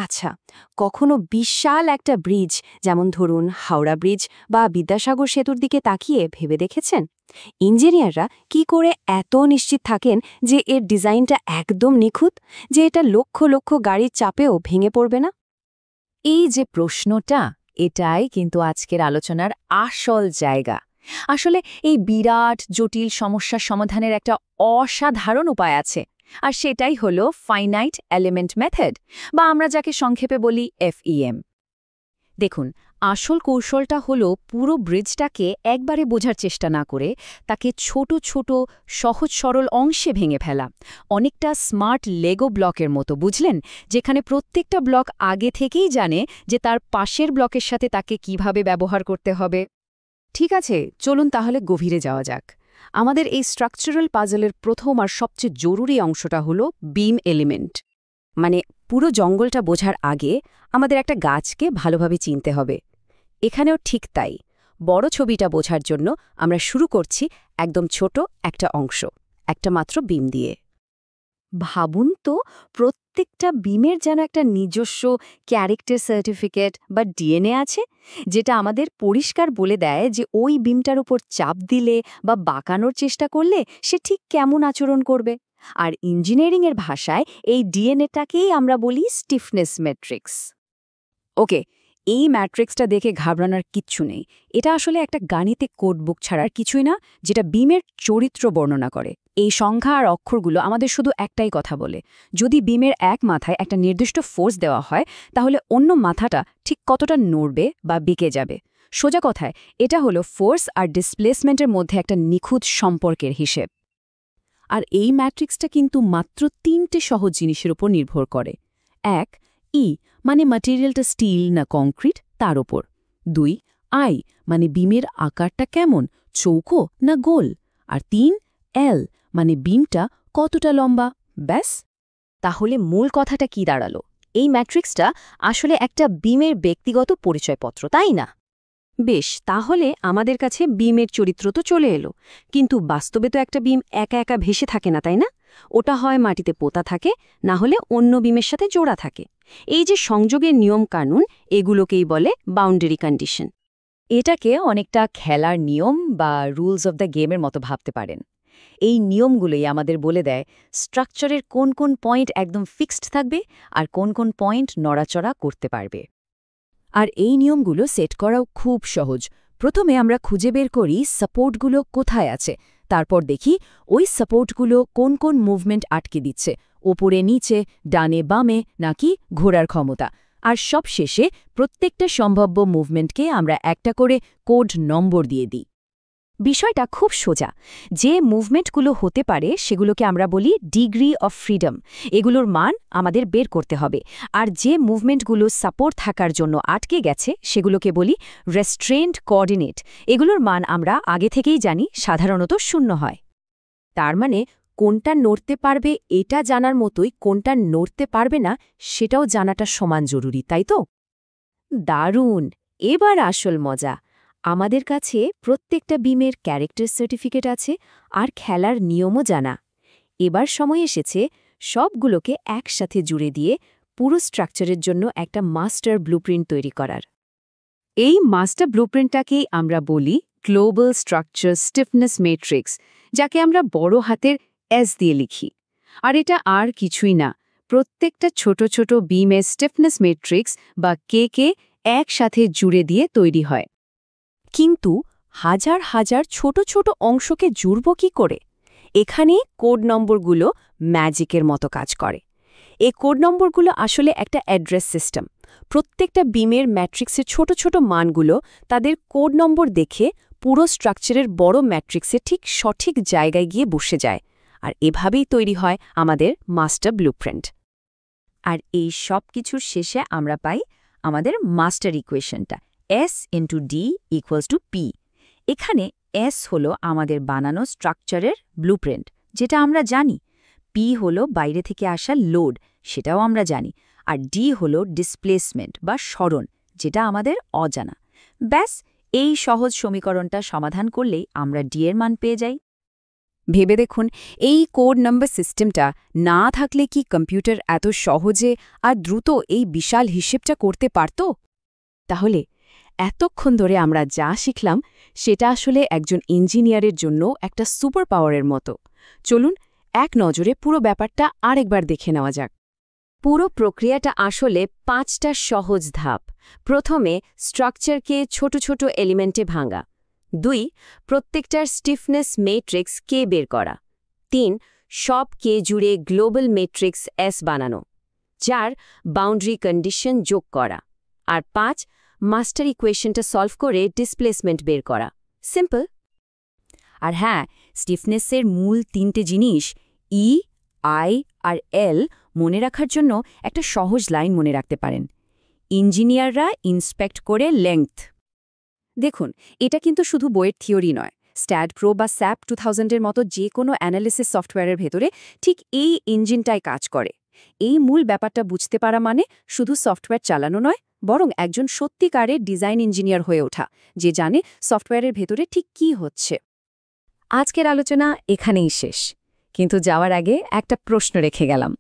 আচ্ছা, কখনো বিশাল একটা ব্রিজ, যেমন ধরুন হাওড়া ব্রিজ বা বিদ্যাসাগর সেতুর দিকে তাকিয়ে ভেবে দেখেছেন ইঞ্জিনিয়াররা কি করে এত নিশ্চিত থাকেন যে এর ডিজাইনটা একদম নিখুঁত, যে এটা লক্ষ লক্ষ গাড়ির চাপেও ভেঙে পড়বে না? এই যে প্রশ্নটা, এটাই কিন্তু আজকের আলোচনার আসল জায়গা। আসলে এই বিরাট জটিল সমস্যার সমাধানের একটা অসাধারণ উপায় আছে, আর সেটাই হলো ফাইনাইট এলিমেন্ট মেথড, বা আমরা যাকে সংক্ষেপে বলি FEM। দেখুন, আসল কৌশলটা হলো পুরো ব্রিজটাকে একবারে বোঝার চেষ্টা না করে তাকে ছোট ছোট সহজ সরল অংশে ভেঙে ফেলা, অনেকটা স্মার্ট লেগো ব্লকের মতো, বুঝলেন? যেখানে প্রত্যেকটা ব্লক আগে থেকেই জানে যে তার পাশের ব্লকের সাথে তাকে কিভাবে ব্যবহার করতে হবে। ঠিক আছে, চলুন তাহলে গভীরে যাওয়া যাক। আমাদের এই স্ট্রাকচারাল পাজলের প্রথম আর সবচেয়ে জরুরি অংশটা হলো বিম এলিমেন্ট। মানে পুরো জঙ্গলটা বোঝার আগে আমাদের একটা গাছকে ভালোভাবে চিনতে হবে। এখানেও ঠিক তাই, বড় ছবিটা বোঝার জন্য আমরা শুরু করছি একদম ছোট একটা অংশ, একটা মাত্র বিম দিয়ে। ভাবুন তো, প্রত্যেকটা বিমের যেন একটা নিজস্ব ক্যারেক্টার সার্টিফিকেট বা ডিএনএ আছে, যেটা আমাদের পরিষ্কার বলে দেয় যে ওই বিমটার উপর চাপ দিলে বা বাঁকানোর চেষ্টা করলে সে ঠিক কেমন আচরণ করবে। আর ইঞ্জিনিয়ারিংয়ের ভাষায় এই ডিএনএটাকেই আমরা বলি স্টিফনেস ম্যাট্রিক্স। ওকে, এই ম্যাট্রিক্সটা দেখে ঘাবড়ানোর কিচ্ছু নেই। এটা আসলে একটা গাণিতিক কোডবুক ছাড়ার কিছুই না, যেটা বিমের চরিত্র বর্ণনা করে। এই সংখ্যা আর অক্ষরগুলো আমাদের শুধু একটাই কথা বলে, যদি বিমের এক মাথায় একটা নির্দিষ্ট ফোর্স দেওয়া হয় তাহলে অন্য মাথাটা ঠিক কতটা নড়বে বা বেঁকে যাবে। সোজা কথায়, এটা হলো ফোর্স আর ডিসপ্লেসমেন্টের মধ্যে একটা নিখুঁত সম্পর্কের হিসেব। আর এই ম্যাট্রিক্সটা কিন্তু মাত্র ৩টে সহজ জিনিসের উপর নির্ভর করে। ১, ই মানে ম্যাটেরিয়ালটা স্টিল না কংক্রিট, তার ওপর। ২, আই মানে বিমের আকারটা কেমন, চৌকো না গোল। আর ৩, এল মানে বিমটা কতটা লম্বা। ব্যাস। তাহলে মূল কথাটা কি দাঁড়ালো? এই ম্যাট্রিক্সটা আসলে একটা বিমের ব্যক্তিগত পরিচয়পত্র, তাই না? বেশ, তাহলে আমাদের কাছে বিমের চরিত্র তো চলে এলো, কিন্তু বাস্তবে তো একটা বিম একা একা ভেসে থাকে না, তাই না? ওটা হয় মাটিতে পোতা থাকে, না হলে অন্য বিমের সাথে জোড়া থাকে। এই যে সংযোগের নিয়ম কানুন, এগুলোকেই বলে বাউন্ডারি কন্ডিশন। এটাকে অনেকটা খেলার নিয়ম বা রুলস অব দ্য গেমের মতো ভাবতে পারেন। এই নিয়মগুলোই আমাদের বলে দেয় স্ট্রাকচারের কোন কোন পয়েন্ট একদম ফিক্সড থাকবে আর কোন কোন পয়েন্ট নড়াচড়া করতে পারবে। আর এই নিয়মগুলো সেট করাও খুব সহজ। প্রথমে আমরা খুঁজে বের করি সাপোর্টগুলো কোথায় আছে, তারপর দেখি ওই সাপোর্টগুলো কোন কোন মুভমেন্ট আটকে দিচ্ছে, ওপরে নিচে, ডানে বামে নাকি ঘোরার ক্ষমতা। আর সব শেষে প্রত্যেকটা সম্ভাব্য মুভমেন্টকে আমরা একটা করে কোড নম্বর দিয়ে দিই। বিষয়টা খুব সোজা। যে মুভমেন্টগুলো হতে পারে সেগুলোকে আমরা বলি ডিগ্রি অফ ফ্রিডম, এগুলোর মান আমাদের বের করতে হবে। আর যে মুভমেন্টগুলো সাপোর্ট থাকার জন্য আটকে গেছে সেগুলোকে বলি রেস্ট্রেন্ট কোঅর্ডিনেট, এগুলোর মান আমরা আগে থেকেই জানি সাধারণত 0 হয়। তার মানে কোনটা নড়তে পারবে এটা জানার মতোই কোনটা নড়তে পারবে না সেটাও জানাটা সমান জরুরি, তাই তো? দারুণ! এবার আসল মজা। আমাদের কাছে প্রত্যেকটা বিমের ক্যারেক্টার সার্টিফিকেট আছে আর খেলার নিয়মও জানা। এবার সময় এসেছে সবগুলোকে একসাথে জুড়ে দিয়ে পুরো স্ট্রাকচারের জন্য একটা মাস্টার ব্লুপ্রিন্ট তৈরি করার। এই মাস্টার ব্লুপ্রিন্টটাকেই আমরা বলি গ্লোবাল স্ট্রাকচার স্টিফনেস ম্যাট্রিক্স, যাকে আমরা বড় হাতের এস দিয়ে লিখি। আর এটা আর কিছুই না, প্রত্যেকটা ছোট ছোট বিমের স্টিফনেস ম্যাট্রিক্স বা কে একসাথে জুড়ে দিয়ে তৈরি হয়। কিন্তু হাজার হাজার ছোট ছোট অংশকে জুড়ব কি করে? এখানেই কোড নম্বরগুলো ম্যাজিকের মতো কাজ করে। এই কোড নম্বরগুলো আসলে একটা অ্যাড্রেস সিস্টেম। প্রত্যেকটা বিমের ম্যাট্রিক্সের ছোট ছোট মানগুলো তাদের কোড নম্বর দেখে পুরো স্ট্রাকচারের বড় ম্যাট্রিক্সে ঠিক সঠিক জায়গায় গিয়ে বসে যায়। আর এভাবেই তৈরি হয় আমাদের মাস্টার ব্লুপ্রিন্ট। আর এই সব কিছুর শেষে আমরা পাই আমাদের মাস্টার ইকুয়েশনটা, S × D = P। এখানে S হলো আমাদের বানানো স্ট্রাকচারের ব্লুপ্রিন্ট, যেটা আমরা জানি। P হলো বাইরে থেকে আসা লোড, সেটাও আমরা জানি। আর D হলো ডিসপ্লেসমেন্ট বা সরণ, যেটা আমাদের অজানা। ব্যাস, এই সহজ সমীকরণটা সমাধান করলেই আমরা D এর মান পেয়ে যাই। ভেবে দেখুন, এই কোড নাম্বার সিস্টেমটা না থাকলে কি কম্পিউটার এত সহজে আর দ্রুত এই বিশাল হিসেবটা করতে পারত? তাহলে এতক্ষণ ধরে আমরা যা শিখলাম সেটা আসলে একজন ইঞ্জিনিয়ারের জন্য একটা সুপার পাওয়ারের মতো। চলুন এক নজরে পুরো ব্যাপারটা আরেকবার দেখে নেওয়া যাক। পুরো প্রক্রিয়াটা আসলে 5টা সহজ ধাপ। প্রথমে স্ট্রাকচারকে ছোট ছোট এলিমেন্টে ভাঙা। 2. প্রত্যেকটার স্টিফনেস ম্যাট্রিক্স কে বের করা। 3. সব কে জুড়ে গ্লোবাল ম্যাট্রিক্স এস বানানো। 4. বাউন্ডারি কন্ডিশন যোগ করা। আর 5. মাস্টার ইকুয়েশনটা সলভ করে ডিসপ্লেসমেন্ট বের করা। সিম্পল। আর হ্যাঁ, স্টিফনেসের মূল 3টে জিনিস ই, আই আর এল মনে রাখার জন্য একটা সহজ লাইন মনে রাখতে পারেন। ইঞ্জিনিয়াররা ইন্সপেক্ট করে লেংথ। দেখুন, এটা কিন্তু শুধু বইয়ের থিওরি নয়। স্ট্যাড প্রো বা স্যাপ 2000-এর মতো যে কোনো অ্যানালিসিস সফটওয়্যারের ভেতরে ঠিক এই ইঞ্জিনটাই কাজ করে। এই মূল ব্যাপারটা বুঝতে পারা মানে শুধু সফটওয়্যার চালানো নয়, বরং একজন সত্যিকারের ডিজাইন ইঞ্জিনিয়ার হয়ে ওঠা, যে জানে সফটওয়্যারের ভেতরে ঠিক কী হচ্ছে। আজকের আলোচনা এখানেই শেষ, কিন্তু যাওয়ার আগে একটা প্রশ্ন রেখে গেলাম।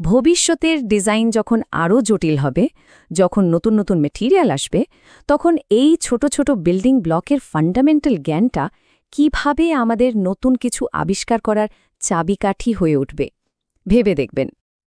ভবিষ্যতের ডিজাইন যখন আরও জটিল হবে, যখন নতুন নতুন মেটেরিয়াল আসবে, তখন এই ছোট ছোট বিল্ডিং ব্লকের ফান্ডামেন্টাল জ্ঞানটা কিভাবে আমাদের নতুন কিছু আবিষ্কার করার চাবিকাঠি হয়ে উঠবে ভেবে দেখবেন।